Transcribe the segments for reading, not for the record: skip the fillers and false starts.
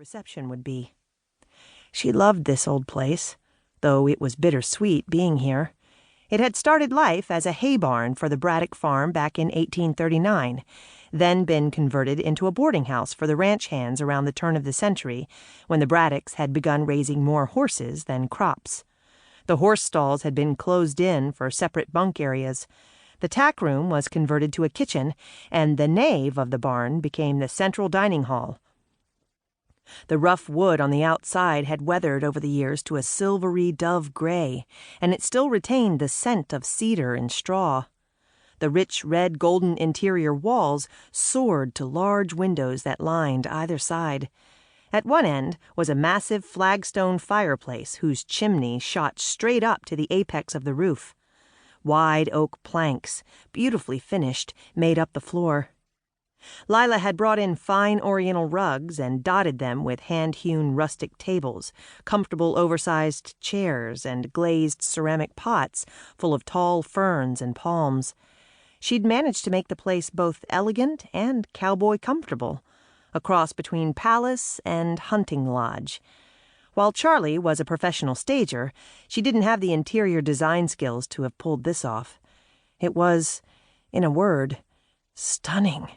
reception would be. She loved this old place, though it was bittersweet being here. It had started life as a hay barn for the Braddock farm back in 1839, then been converted into a boarding house for the ranch hands around the turn of the century, when the Braddocks had begun raising more horses than crops. The horse stalls had been closed in for separate bunk areas. The tack room was converted to a kitchen, and the nave of the barn became the central dining hall. The rough wood on the outside had weathered over the years to a silvery dove gray, and it still retained the scent of cedar and straw. The rich red-golden interior walls soared to large windows that lined either side. At one end was a massive flagstone fireplace whose chimney shot straight up to the apex of the roof. Wide oak planks, beautifully finished, made up the floor. Lila had brought in fine oriental rugs and dotted them with hand-hewn rustic tables, comfortable oversized chairs, and glazed ceramic pots full of tall ferns and palms. She'd managed to make the place both elegant and cowboy comfortable, a cross between palace and hunting lodge. While Charlie was a professional stager, she didn't have the interior design skills to have pulled this off. It was, in a word, stunning.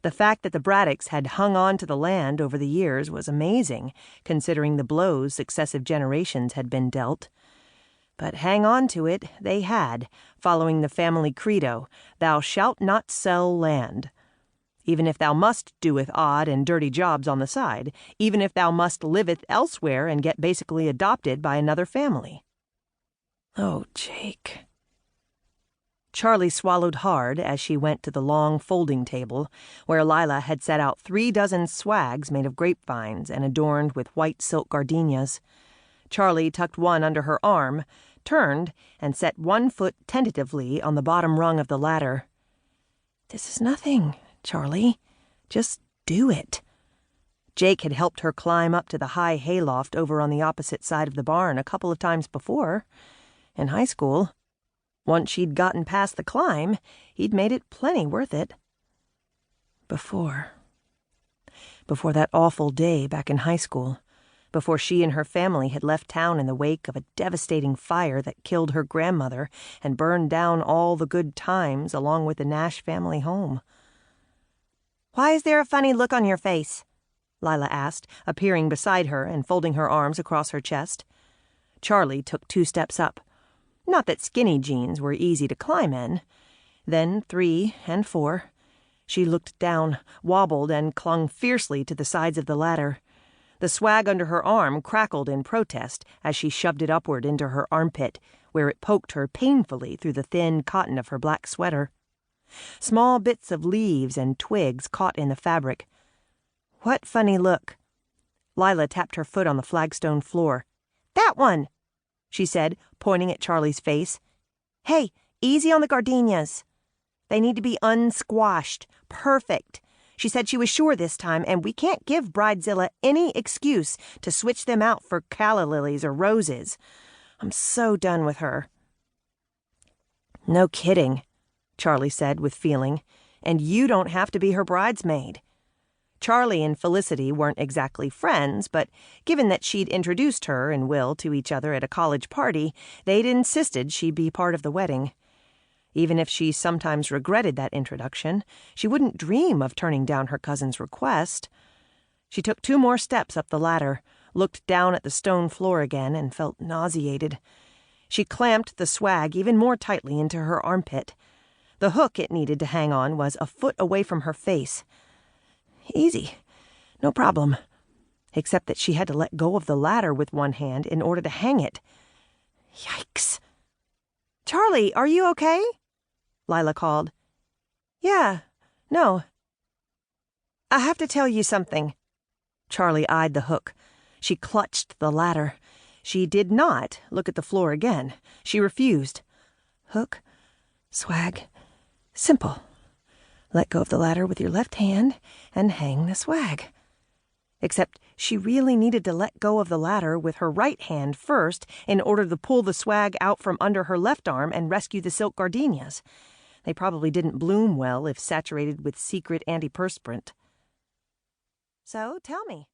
The fact that the Braddocks had hung on to the land over the years was amazing, considering the blows successive generations had been dealt. But hang on to it they had, following the family credo, "Thou shalt not sell land." Even if thou must doeth odd and dirty jobs on the side, even if thou must liveth elsewhere and get basically adopted by another family. Oh, Jake. Charlie swallowed hard as she went to the long folding table, where Lila had set out 3 dozen swags made of grapevines and adorned with white silk gardenias. Charlie tucked one under her arm, turned, and set one foot tentatively on the bottom rung of the ladder. "This is nothing, Charlie. Just do it." Jake had helped her climb up to the high hayloft over on the opposite side of the barn a couple of times before, in high school. Once she'd gotten past the climb, he'd made it plenty worth it. Before that awful day back in high school, before she and her family had left town in the wake of a devastating fire that killed her grandmother and burned down all the good times along with the Nash family home. "Why is there a funny look on your face?" Lila asked, appearing beside her and folding her arms across her chest. Charlie took 2 steps up. Not that skinny jeans were easy to climb in. Then 3 and 4. She looked down, wobbled, and clung fiercely to the sides of the ladder. The swag under her arm crackled in protest as she shoved it upward into her armpit, where it poked her painfully through the thin cotton of her black sweater. Small bits of leaves and twigs caught in the fabric. "What funny look?" Lila tapped her foot on the flagstone floor. "That one," she said, pointing at Charlie's face. "Hey, easy on the gardenias. They need to be unsquashed. Perfect. She said she was sure this time, and we can't give Bridezilla any excuse to switch them out for calla lilies or roses. I'm so done with her." "No kidding," Charlie said with feeling, "and you don't have to be her bridesmaid." Charlie and Felicity weren't exactly friends, but given that she'd introduced her and Will to each other at a college party, they'd insisted she be part of the wedding. Even if she sometimes regretted that introduction, she wouldn't dream of turning down her cousin's request. She took 2 more steps up the ladder, looked down at the stone floor again, and felt nauseated. She clamped the swag even more tightly into her armpit. The hook it needed to hang on was a foot away from her face. Easy. No problem. Except that she had to let go of the ladder with one hand in order to hang it. Yikes. "Charlie, are you okay?" Lila called. "Yeah, no. I have to tell you something." Charlie eyed the hook. She clutched the ladder. She did not look at the floor again. She refused. Hook, swag, simple. Let go of the ladder with your left hand and hang the swag. Except she really needed to let go of the ladder with her right hand first in order to pull the swag out from under her left arm and rescue the silk gardenias. They probably didn't bloom well if saturated with secret antiperspirant. "So, tell me,